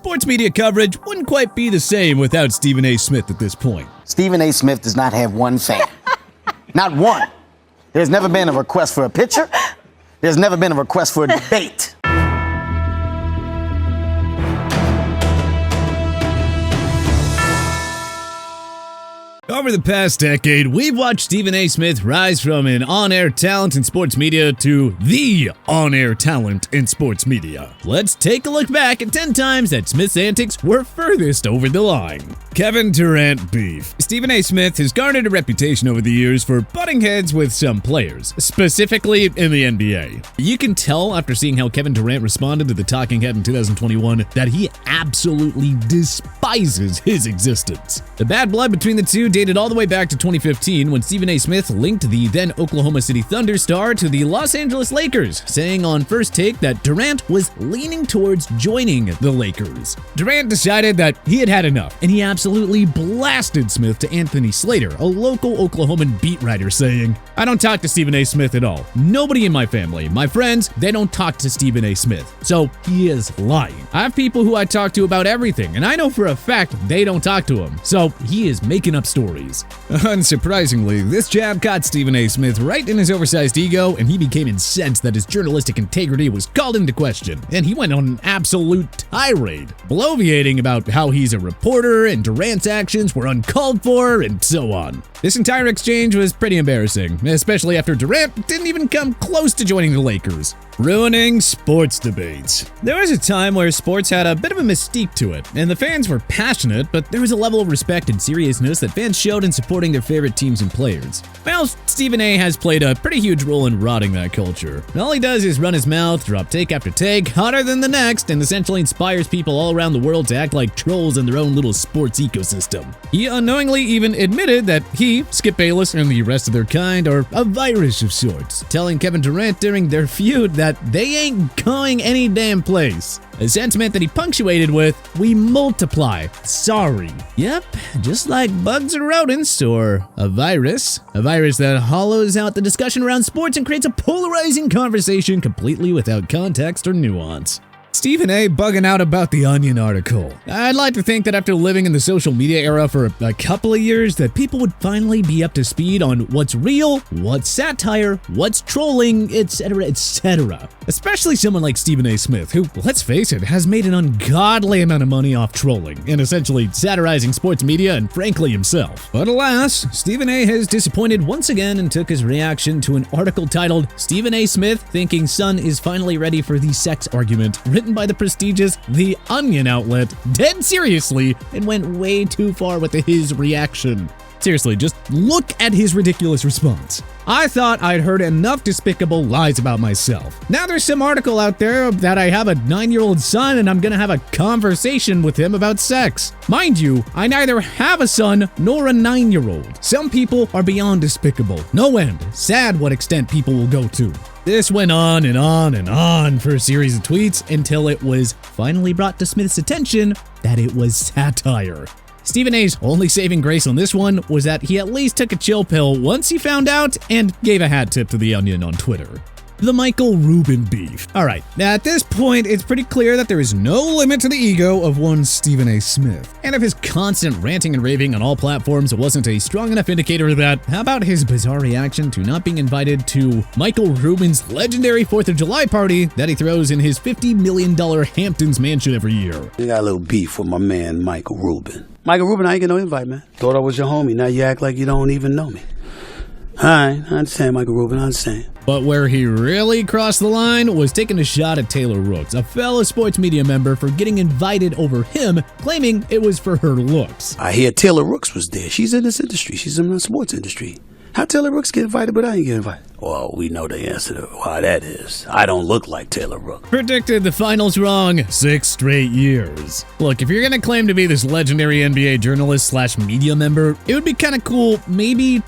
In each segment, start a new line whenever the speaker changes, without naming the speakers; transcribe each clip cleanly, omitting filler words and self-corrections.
sports media coverage wouldn't quite be the same without Stephen A. Smith at this point.
Stephen A. Smith does not have one fan. Not one. There's never been a request for a picture. There's never been a request for a debate.
Over the past decade, we've watched Stephen A. Smith rise from an on-air talent in sports media to the on-air talent in sports media. Let's take a look back at 10 times that Smith's antics were furthest over the line. Kevin Durant beef. Stephen A. Smith has garnered a reputation over the years for butting heads with some players, specifically in the NBA. You can tell after seeing how Kevin Durant responded to the talking head in 2021 that he absolutely despises his existence. The bad blood between the two dated all the way back to 2015 when Stephen A. Smith linked the then Oklahoma City Thunder star to the Los Angeles Lakers, saying on First Take that Durant was leaning towards joining the Lakers. Durant decided that he had had enough, and he absolutely blasted Smith to Anthony Slater, a local Oklahoman beat writer, saying, "I don't talk to Stephen A. Smith at all. Nobody in my family, my friends, they don't talk to Stephen A. Smith. So he is lying. I have people who I talk to about everything, and I know for a fact they don't talk to him. So he is making up stories." Unsurprisingly, this jab caught Stephen A. Smith right in his oversized ego, and he became incensed that his journalistic integrity was called into question, and he went on an absolute tirade, bloviating about how he's a reporter and Durant's actions were uncalled for, and so on. This entire exchange was pretty embarrassing, especially after Durant didn't even come close to joining the Lakers. Ruining sports debates. There was a time where sports had a bit of a mystique to it, and the fans were passionate, but there was a level of respect and seriousness that fans showed in supporting their favorite teams and players. Well, Stephen A. has played a pretty huge role in rotting that culture. All he does is run his mouth, drop take after take, hotter than the next, and essentially inspires people all around the world to act like trolls in their own little sports ecosystem. He unknowingly even admitted that he, Skip Bayless, and the rest of their kind are a virus of sorts, telling Kevin Durant during their feud that they ain't going any damn place. A sentiment that he punctuated with, "We multiply. Sorry." Yep, just like bugs or rodents, or a virus that hollows out the discussion around sports and creates a polarizing conversation completely without context or nuance. Stephen A. bugging out about the Onion article. I'd like to think that after living in the social media era for a couple of years, that people would finally be up to speed on what's real, what's satire, what's trolling, etc., etc. Especially someone like Stephen A. Smith, who, let's face it, has made an ungodly amount of money off trolling and essentially satirizing sports media and frankly himself. But alas, Stephen A. has disappointed once again and took his reaction to an article titled "Stephen A. Smith Thinking Son is Finally Ready for the Sex Argument," written by the prestigious The Onion outlet, dead seriously, and went way too far with his reaction. Seriously, just look at his ridiculous response. "I thought I'd heard enough despicable lies about myself. Now there's some article out there that I have a 9-year-old son and I'm gonna have a conversation with him about sex. Mind you, I neither have a son nor a 9-year-old. Some people are beyond despicable. No end. Sad what extent people will go to." This went on and on and on for a series of tweets until it was finally brought to Smith's attention that it was satire. Stephen A.'s only saving grace on this one was that he at least took a chill pill once he found out and gave a hat tip to The Onion on Twitter. The Michael Rubin beef. Alright, at this point, it's pretty clear that there is no limit to the ego of one Stephen A. Smith. And if his constant ranting and raving on all platforms wasn't a strong enough indicator that, how about his bizarre reaction to not being invited to Michael Rubin's legendary 4th of July party that he throws in his $50 million Hamptons mansion every year?
I got a little beef with my man, Michael Rubin. Michael Rubin, I ain't get no invite, man. Thought I was your homie. Now you act like you don't even know me. Alright, I understand, Michael Rubin, I understand.
But where he really crossed the line was taking a shot at Taylor Rooks, a fellow sports media member, for getting invited over him, claiming it was for her looks.
I hear Taylor Rooks was there. She's in this industry. She's in the sports industry. How Taylor Rooks get invited, but I ain't get invited? Well, we know the answer to why that is. I don't look like Taylor Rooks.
Predicted the finals wrong 6 straight years. Look, if you're gonna claim to be this legendary NBA journalist / media member, it would be kind of cool, maybe,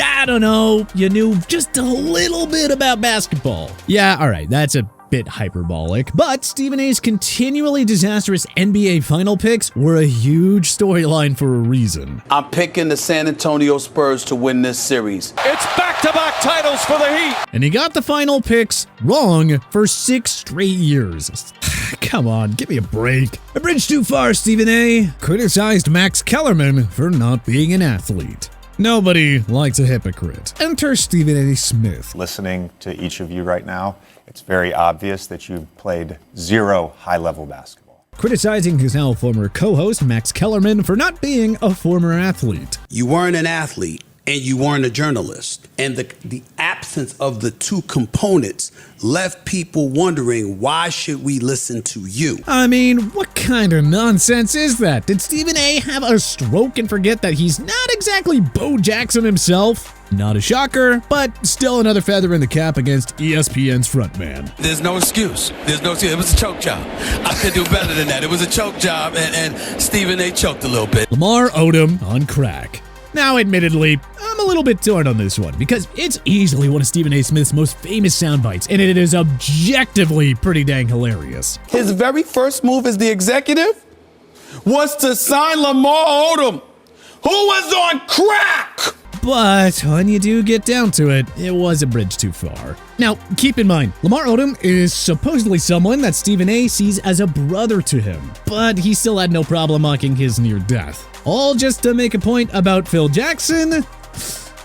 I don't know, you knew just a little bit about basketball. Yeah, alright, that's a bit hyperbolic, but Stephen A's continually disastrous NBA final picks were a huge storyline for a reason.
I'm picking the San Antonio Spurs to win this series.
It's back-to-back titles for the Heat.
And he got the final picks wrong for 6 straight years. Come on, give me a break. A bridge too far, Stephen A. Criticized Max Kellerman for not being an athlete. Nobody likes a hypocrite. Enter Stephen A. Smith.
Listening to each of you right now, it's very obvious that you've played zero high-level basketball.
Criticizing his now former co-host Max Kellerman for not being a former athlete.
You weren't an athlete and you weren't a journalist. And the absence of the two components left people wondering, why should we listen to you?
I mean, what kind of nonsense is that? Did Stephen A. have a stroke and forget that he's not exactly Bo Jackson himself? Not a shocker, but still another feather in the cap against ESPN's frontman.
There's no excuse. There's no excuse. It was a choke job. I could do better than that. It was a choke job, and Stephen A. choked a little bit.
Lamar Odom on crack. Now, admittedly, I'm a little bit torn on this one because it's easily one of Stephen A. Smith's most famous sound bites, and it is objectively pretty dang hilarious.
His very first move as the executive was to sign Lamar Odom, who was on crack.
But when you do get down to it, it was a bridge too far. Now, keep in mind, Lamar Odom is supposedly someone that Stephen A. sees as a brother to him, but he still had no problem mocking his near death. All just to make a point about Phil Jackson.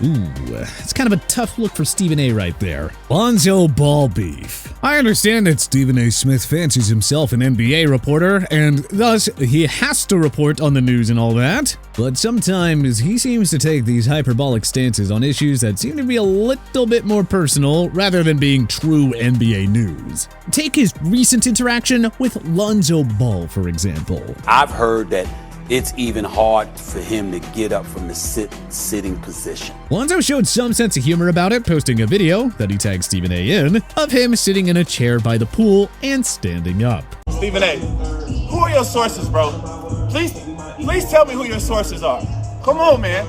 Ooh, it's kind of a tough look for Stephen A. right there. Lonzo Ball beef. I understand that Stephen A. Smith fancies himself an NBA reporter, and thus he has to report on the news and all that. But sometimes he seems to take these hyperbolic stances on issues that seem to be a little bit more personal rather than being true NBA news. Take his recent interaction with Lonzo Ball, for example.
I've heard that it's even hard for him to get up from the sitting position.
Lonzo showed some sense of humor about it, posting a video that he tagged Stephen A. in of him sitting in a chair by the pool and standing up.
Stephen A., who are your sources, bro? Please tell me who your sources are. Come on, man.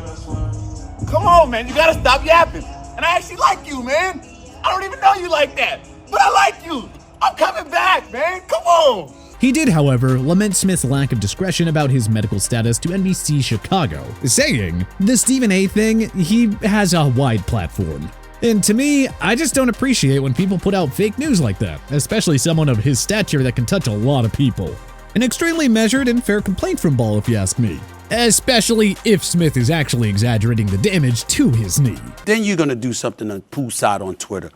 Come on, man. You gotta stop yapping. And I actually like you, man. I don't even know you like that, but I like you. I'm coming back, man. Come on.
He did, however, lament Smith's lack of discretion about his medical status to NBC Chicago, saying, the Stephen A. thing, he has a wide platform. And to me, I just don't appreciate when people put out fake news like that, especially someone of his stature that can touch a lot of people. An extremely measured and fair complaint from Ball, if you ask me. Especially if Smith is actually exaggerating the damage to his knee.
Then you're going to do something on poolside on Twitter.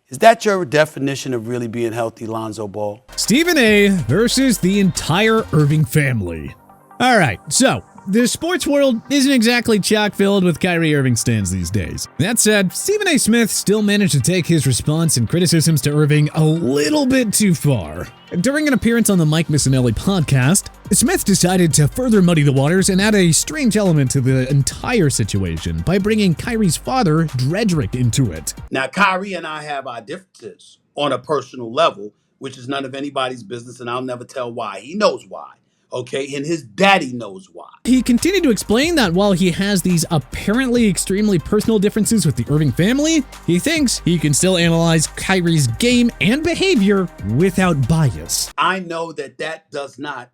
Is that your definition of really being healthy, Lonzo Ball?
Stephen A. versus the entire Irving family. All right, so the sports world isn't exactly chock-filled with Kyrie Irving stans these days. That said, Stephen A. Smith still managed to take his response and criticisms to Irving a little bit too far. During an appearance on the Mike Missinelli podcast, Smith decided to further muddy the waters and add a strange element to the entire situation by bringing Kyrie's father, Dredrick, into it.
Now, Kyrie and I have our differences on a personal level, which is none of anybody's business, and I'll never tell why. He knows why. Okay, and his daddy knows why.
He continued to explain that while he has these apparently extremely personal differences with the Irving family, he thinks he can still analyze Kyrie's game and behavior without bias.
I know that that does not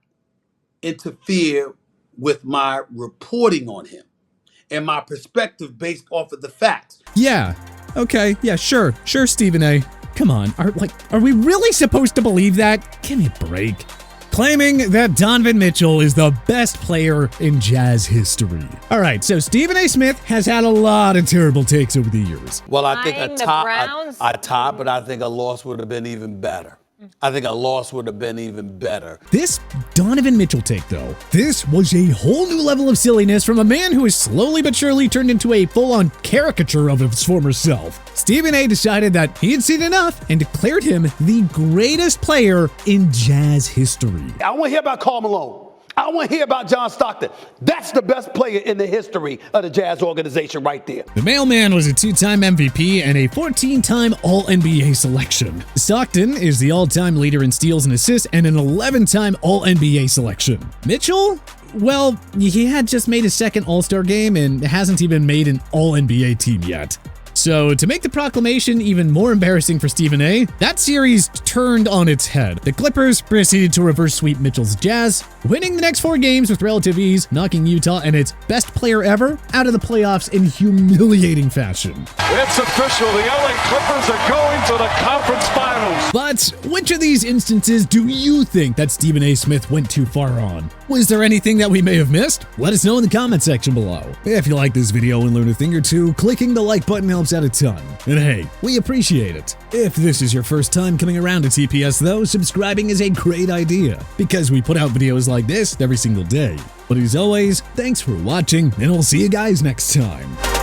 interfere with my reporting on him and my perspective based off of the facts.
Yeah, okay, yeah, sure, Stephen A. Come on, are we really supposed to believe that? Give me a break. Claiming that Donovan Mitchell is the best player in Jazz history. All right, so Stephen A. Smith has had a lot of terrible takes over the years.
Well, I think a tie, but I think a loss would have been even better.
This Donovan Mitchell take, though, this was a whole new level of silliness from a man who has slowly but surely turned into a full-on caricature of his former self. Stephen A. decided that he had seen enough and declared him the greatest player in Jazz history.
I want to hear about Karl Malone. I want to hear about John Stockton. That's the best player in the history of the Jazz organization right there.
The mailman was a 2-time MVP and a 14-time All-NBA selection. Stockton is the all-time leader in steals and assists and an 11-time All-NBA selection. Mitchell? Well, he had just made his second All-Star game and hasn't even made an All-NBA team yet. So to make the proclamation even more embarrassing for Stephen A., that series turned on its head. The Clippers proceeded to reverse sweep Mitchell's Jazz, winning the next 4 games with relative ease, knocking Utah and its best player ever out of the playoffs in humiliating fashion.
It's official. The LA Clippers are going to the conference finals.
But which of these instances do you think that Stephen A. Smith went too far on? Was there anything that we may have missed? Let us know in the comment section below. If you like this video and learned a thing or two, clicking the like button helps out a ton. And hey, we appreciate it. If this is your first time coming around to TPS though, subscribing is a great idea, because we put out videos like this every single day. But as always, thanks for watching, and we'll see you guys next time.